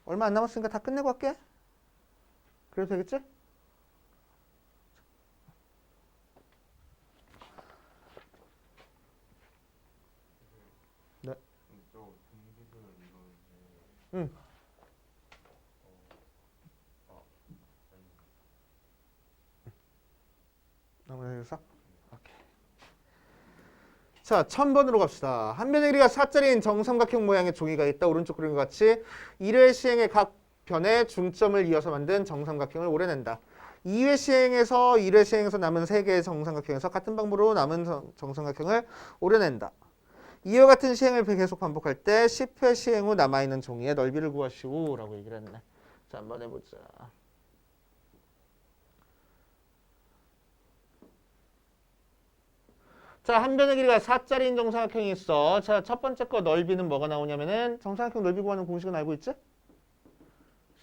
얼마 안 남았으니까 다 끝내고 할게. 그래도 되겠지? 네. 응. 넘어가겠어? 오케이. 자, 1000번으로 갑시다. 한 변의 길이가 4짜리인 정삼각형 모양의 종이가 있다. 오른쪽 그림과 같이 1회 시행의 각 변에 중점을 이어서 만든 정삼각형을 오려낸다. 2회 시행에서 1회 시행에서 남은 3개의 정삼각형에서 같은 방법으로 남은 정삼각형을 오려낸다. 이와 같은 시행을 계속 반복할 때 10회 시행 후 남아있는 종이의 넓이를 구하시오 라고 얘기를 했네. 자, 한번 해보자. 자, 한 변의 길이가 4짜리인 정삼각형이 있어. 자, 첫 번째 거 넓이는 뭐가 나오냐면은 정삼각형 넓이 구하는 공식은 알고 있지?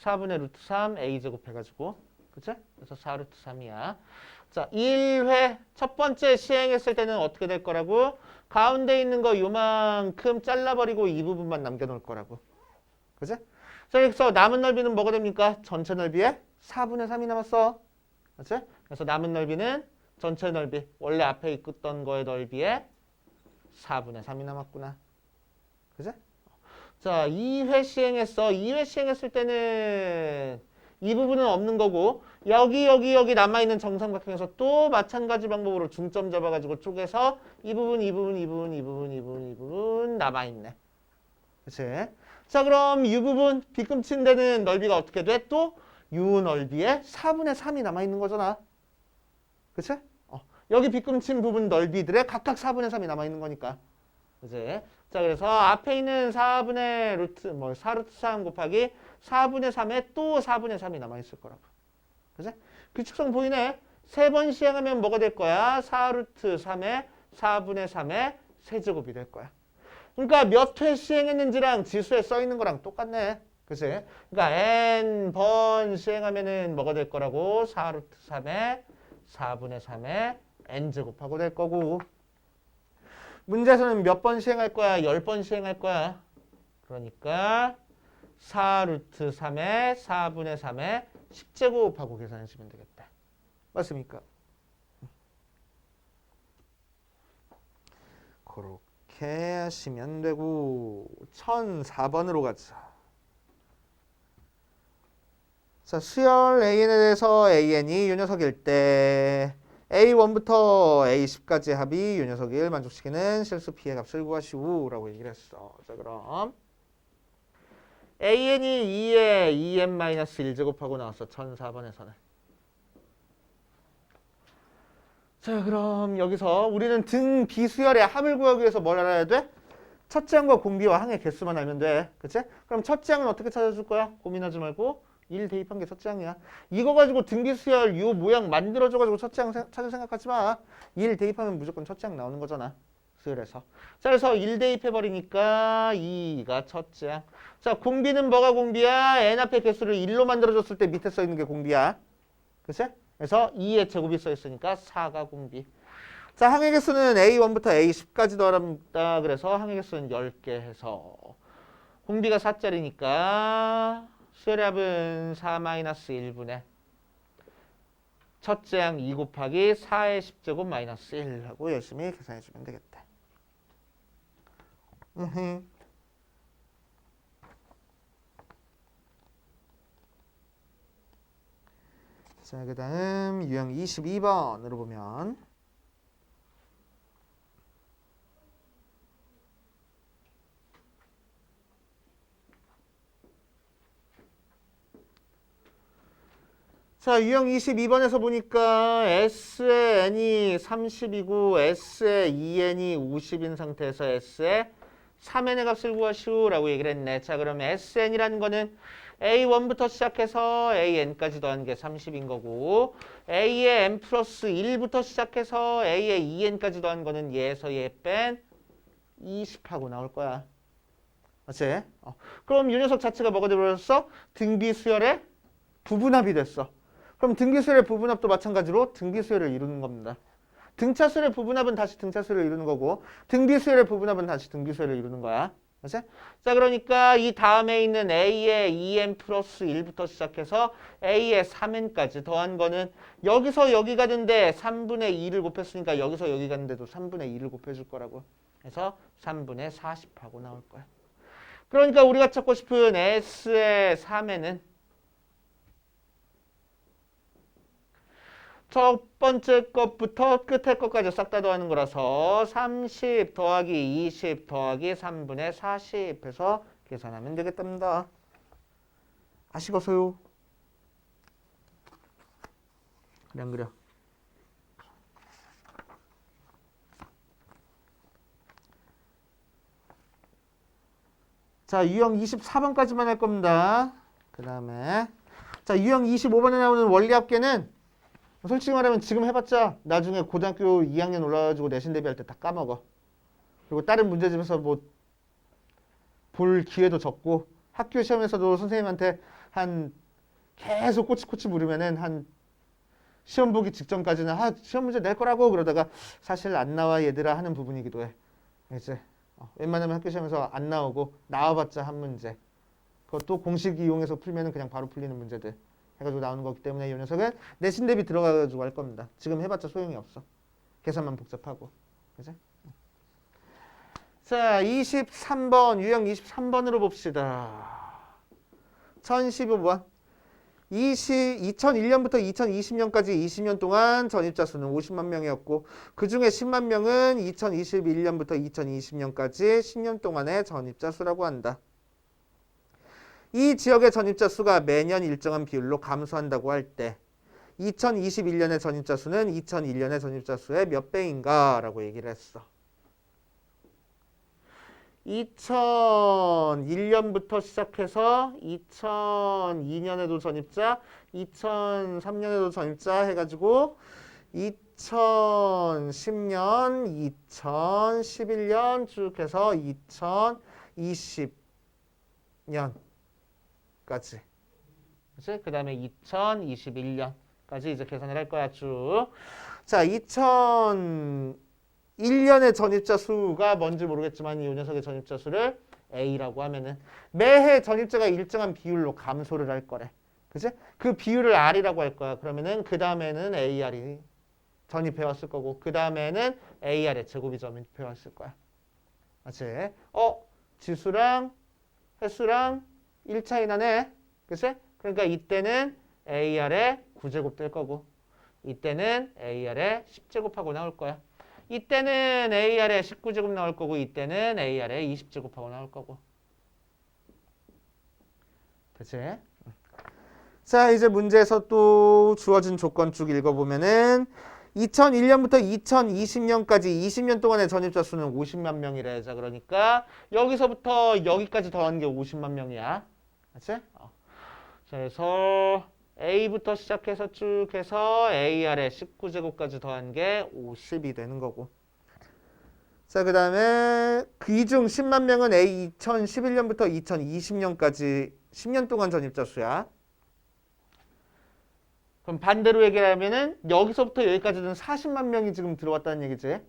4분의 루트 3 a제곱 해가지고 그치? 그래서 4 루트 3이야. 자, 1회 첫 번째 시행했을 때는 어떻게 될 거라고? 가운데 있는 거 요만큼 잘라버리고 이 부분만 남겨놓을 거라고. 그치? 자, 그래서 남은 넓이는 뭐가 됩니까? 전체 넓이에 4분의 3이 남았어. 그치? 그래서 남은 넓이는 전체 넓이, 원래 앞에 있던 거의 넓이에 4분의 3이 남았구나. 그치? 자, 2회 시행했어. 2회 시행했을 때는 이 부분은 없는 거고 여기 남아있는 정삼각형에서 또 마찬가지 방법으로 중점 잡아가지고 쪼개서 이 부분 남아있네. 그치? 자, 그럼 이 부분 뒤꿈친 데는 넓이가 어떻게 돼? 또 요 넓이에 4분의 3이 남아있는 거잖아. 그치? 여기 뒤꿈친 부분 넓이들에 각각 4분의 3이 남아있는 거니까. 그치? 자, 그래서 앞에 있는 4분의 루트, 4루트 3 곱하기 4분의 3에 또 4분의 3이 남아있을 거라고. 그치? 규칙성 보이네? 3번 시행하면 뭐가 될 거야? 4루트 3에 4분의 3의 세제곱이 될 거야. 그러니까 몇 회 시행했는지랑 지수에 써있는 거랑 똑같네. 그치? 그러니까 n번 시행하면은 뭐가 될 거라고? 4루트 3에 4분의 3의 n제곱하고 될 거고. 문제에서는 몇 번 시행할 거야? 10번 시행할 거야. 그러니까 4루트 3에 4분의 3의 10제곱하고 계산해 주면 되겠다. 맞습니까? 그렇게 하시면 되고 1004번으로 가자. 자, 수열 AN에 대해서 AN이 요 녀석일 때 A1부터 A10까지 합이 요 녀석을 만족시키는 실수 피해 값을 구하시오 라고 얘기를 했어. 자, 그럼 AN이 2에 2n-1제곱하고 나왔어. 1004번에서는. 자, 그럼 여기서 우리는 등 비수열의 합을 구하기 위해서 뭘 알아야 돼? 첫째 항과 공비와 항의 개수만 알면 돼. 그치? 그럼 첫째 항은 어떻게 찾아줄 거야? 고민하지 말고 1 대입한 게 첫째 항이야. 이거 가지고 등비수열 요 모양 만들어줘가지고 첫째 항 찾을 생각하지 마. 1 대입하면 무조건 첫째 항 나오는 거잖아. 수열에서. 자, 그래서 1 대입해버리니까 2가 첫째 항. 자, 공비는 뭐가 공비야? n 앞에 개수를 1로 만들어줬을 때 밑에 써있는 게 공비야. 그치? 그래서 2의 제곱이 써있으니까 4가 공비. 자, 항의 개수는 A1부터 A10까지 더합니다. 그래서 항의 개수는 10개 해서 공비가 4짜리니까 수열의 합은 4-1분의 첫째 항 2 곱하기 4의 10제곱 마이너스 1 하고 열심히 계산해 주면 되겠다. 자, 그 다음 유형 22번으로 보면 자, 유형 22번에서 보니까 S의 n이 30이고 S의 2n이 50인 상태에서 S의 3n의 값을 구하시오 라고 얘기를 했네. 자, 그러면 SN이라는 거는 A1부터 시작해서 AN까지 더한 게 30인 거고 A의 n 플러스 1부터 시작해서 A의 2n까지 더한 거는 얘에서 얘 뺀 20하고 나올 거야. 맞지? 그럼 이 녀석 자체가 뭐가 되어버렸어? 등비수열의 부분합이 됐어. 그럼 등비수열의 부분합도 마찬가지로 등비수열을 이루는 겁니다. 등차수열의 부분합은 다시 등차수열을 이루는 거고 등비수열의 부분합은 다시 등비수열을 이루는 거야. 맞지? 자, 그러니까 이 다음에 있는 A의 2n 플러스 1부터 시작해서 A의 3n까지 더한 거는 여기서 여기 가는데 3분의 2를 곱했으니까 여기서 여기 가는데도 3분의 2를 곱해줄 거라고. 그래서 3분의 40하고 나올 거야. 그러니까 우리가 찾고 싶은 S의 3n은 첫 번째 것부터 끝에 것까지 싹 다 더하는 거라서 30 더하기 20 더하기 3분의 40 해서 계산하면 되겠답니다. 아시겠어요? 그래 안 그래? 자, 유형 24번까지만 할 겁니다. 그 다음에 자, 유형 25번에 나오는 원리합계는 솔직히 말하면 지금 해봤자 나중에 고등학교 2학년 올라가지고 내신 대비할 때 다 까먹어. 그리고 다른 문제집에서 뭐 볼 기회도 적고 학교 시험에서도 선생님한테 한 계속 꼬치꼬치 물으면은 한 시험 보기 직전까지는 시험 문제 낼 거라고 그러다가 사실 안 나와 얘들아 하는 부분이기도 해. 이제 웬만하면 학교 시험에서 안 나오고 나와봤자 한 문제. 그것도 공식 이용해서 풀면은 그냥 바로 풀리는 문제들 해가지고 나오는 거기 때문에 이 녀석은 내신 대비 들어가가지고 할 겁니다. 지금 해봤자 소용이 없어. 계산만 복잡하고. 그죠? 자, 23번, 유형 23번으로 봅시다. 1015번. 2001년부터 2020년까지 20년 동안 전입자 수는 50만 명이었고 그 중에 10만 명은 2021년부터 2020년까지 10년 동안의 전입자 수라고 한다. 이 지역의 전입자 수가 매년 일정한 비율로 감소한다고 할 때 2021년의 전입자 수는 2001년의 전입자 수의 몇 배인가 라고 얘기를 했어. 2001년부터 시작해서 2002년에도 전입자, 2003년에도 전입자 해가지고 2010년, 2011년 쭉 해서 2020년까지. 그치? 그 다음에 2021년까지 이제 계산을 할 거야, 쭉. 자, 2001년의 전입자 수가 뭔지 모르겠지만 이 녀석의 전입자 수를 A라고 하면은 매해 전입자가 일정한 비율로 감소를 할 거래. 그치? 그 비율을 R이라고 할 거야. 그러면은 그 다음에는 AR이 전입해 왔을 거고 그 다음에는 AR의 제곱이 전입해 왔을 거야. 맞지? 지수랑 횟수랑 1차이 나네. 그치? 그러니까 이때는 AR의 9제곱 될 거고 이때는 AR의 10제곱하고 나올 거야. 이때는 AR의 19제곱 나올 거고 이때는 AR의 20제곱하고 나올 거고. 그치? 자, 이제 문제에서 또 주어진 조건 쭉 읽어보면은 2001년부터 2020년까지 20년 동안의 전입자 수는 50만 명이래. 자, 그러니까 여기서부터 여기까지 더한 게 50만 명이야. 그치? 자, 그래서 A부터 시작해서 쭉 해서 AR의 19제곱까지 더한 게 50이 되는 거고. 자, 그 다음에 그 중 10만 명은 A 2011년부터 2020년까지 10년 동안 전입자 수야. 그럼 반대로 얘기하면은 여기서부터 여기까지는 40만 명이 지금 들어왔다는 얘기지.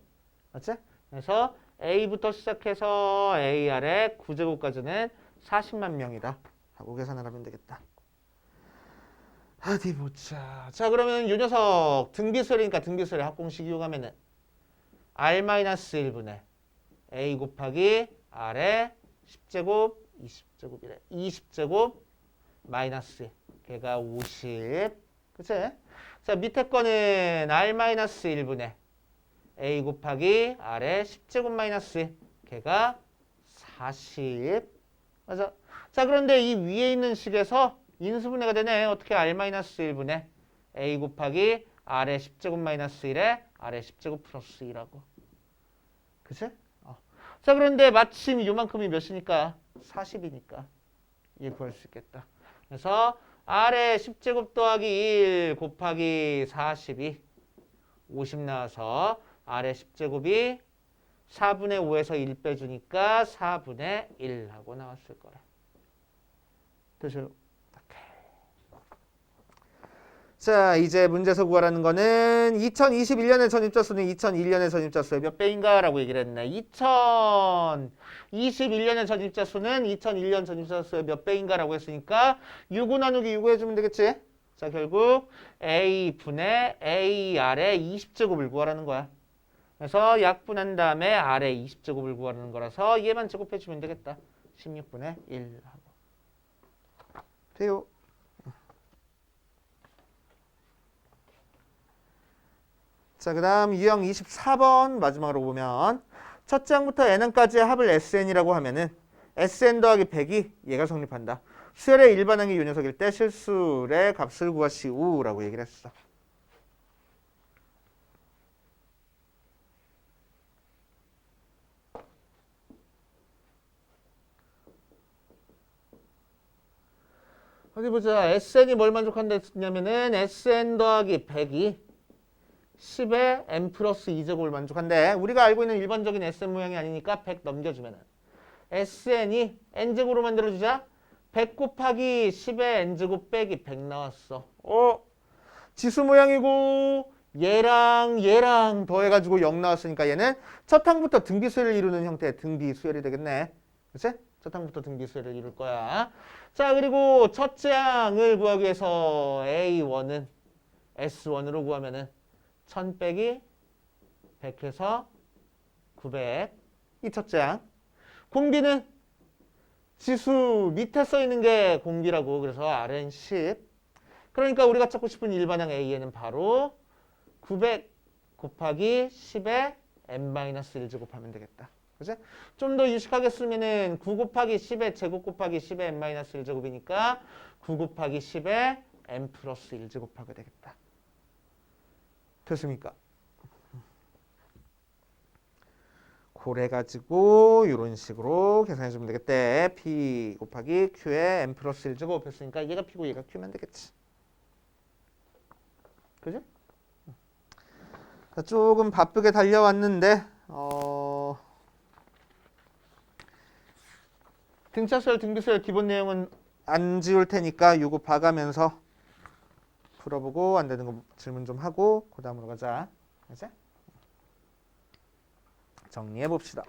맞지? 그래서 A부터 시작해서 AR의 9제곱까지는 40만 명이다. 하고 계산을 하면 되겠다. 어디 보자. 자, 그러면 이 녀석 등비수열이니까 등비수열의 합공식 이용하면은 R-1분의 A 곱하기 R의 10제곱 20제곱이래. 20제곱 마이너스 걔가 50. 그치? 자, 밑에 거는 R-1분의 A 곱하기 R의 10제곱 마이너스 걔가 40. 맞아. 자, 그런데 이 위에 있는 식에서 인수분해가 되네. 어떻게 R-1분의 A 곱하기 R의 10제곱 마이너스 1에 R의 10제곱 플러스 2라고. 그치? 자, 그런데 마침 요만큼이 몇이니까? 40이니까. 얘 구할 수 있겠다. 그래서 아래 10제곱 더하기 1 곱하기 42 50 나와서 아래 10제곱이 4분의 5에서 1 빼주니까 4분의 1 하고 나왔을 거라. 되죠? 자, 이제 문제에서 구하라는 거는 2021년의 전입자수는 2001년의 전입자수의 몇 배인가? 라고 얘기를 했네. 2021년의 전입자수는 2001년 전입자수의 몇 배인가? 라고 했으니까 6우 나누기 6우 해주면 되겠지? 자, 결국 A분의 A 아래 20제곱을 구하라는 거야. 그래서 약분한 다음에 아래 20제곱을 구하라는 거라서 얘만 제곱해주면 되겠다. 16분의 1 하고. 돼요. 자, 그 다음 유형 24번 마지막으로 보면 첫째 항부터 n항까지의 합을 SN이라고 하면은 SN 더하기 100이 얘가 성립한다. 수열의 일반항이 요 녀석일 때 실수의 값을 구하시오라고 얘기를 했어. 어디 보자. SN이 뭘 만족한다 했냐면은 SN 더하기 100이 10의 n 플러스 2제곱을 만족한데 우리가 알고 있는 일반적인 SN 모양이 아니니까 100 넘겨주면은 SN이 n제곱으로 만들어주자. 100 곱하기 10의 n제곱 빼기 100 나왔어. 지수 모양이고 얘랑 더해가지고 0 나왔으니까 얘는 첫 항부터 등비수열을 이루는 형태의 등비수열이 되겠네. 그치? 첫 항부터 등비수열을 이룰 거야. 자, 그리고 첫째 항을 구하기 위해서 A1은 S1으로 구하면은 1000 빼기 100 해서 900. 이 첫째 항. 공비는 지수 밑에 써 있는 게 공비라고. 그래서 R은 10. 그러니까 우리가 찾고 싶은 일반항 A에는 바로 900 곱하기 10에 n-1 제곱하면 되겠다. 그치? 좀 더 유식하게 쓰면은 9 곱하기 10의 제곱 곱하기 10의 n-1 제곱이니까 9 곱하기 10의 n 플러스 1 제곱하게 되겠다. 됐습니까? 그래가지고 이런 식으로 계산해 주면 되겠대. P 곱하기 Q의 n 플러스 1 제곱 했으니까 얘가 P고 얘가 Q면 되겠지. 그지? 자, 조금 바쁘게 달려왔는데 등차수열, 등비수열 기본 내용은 안 지울 테니까 요거 봐가면서 풀어보고 안 되는 거 질문 좀 하고 그 다음으로 가자. 알았지? 정리해 봅시다.